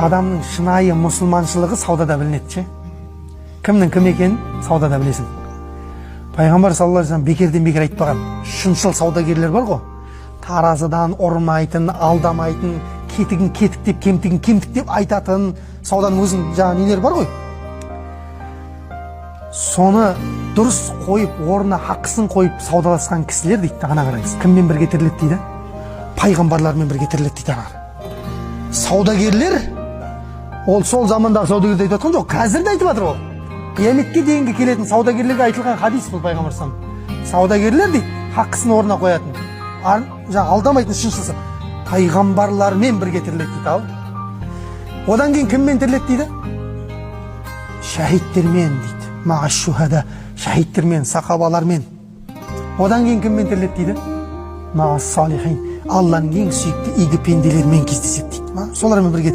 Адамның шынайы мұсылманшылығы саудада білінеді ше. Кімнің кім екенін саудада білесің. Пайғамбар саллаллаху алейхи вассалам бекерден бекер айтпаған. Шыншыл саудагерлер бар ғой. Таразыдан ұрмайтын, алдамайтын, кетігін кетік деп, кемтігін кемтік деп айтатын сауданың өзін жаңа нелер бар ғой. Соны дұрыс қойып, орнына хақысын қойып саудаласқан кісілер дейді, ана қараңыз. Кіммен бірге тіріледі дейді? Пайғамбарлармен бірге тіріледі дейді. Саудагерлер, ол сол замандағы саудагерлерді айтып жатқан жоқ, қазір де айтып жатыр ол. Қияметке дейінгі келетін саудагерлерге айтылған хадис бұл пайғамбар саллаллаху. Саудагерлер дейді, хақысын орнына қоятын, алдамайтын шыншылсы пайғамбарлармен бірге тіріледі дейді. Одан кейін кіммен тіріледі дейді? Шахидтермен дейді. Мағаш шухада, шахидтермен, сахабалармен. Одан кейін кіммен тіріледі дейді? Мағаш салихин, Алланың ең сүйікті игі пенделермен кездеседі дейді. Солармен бірге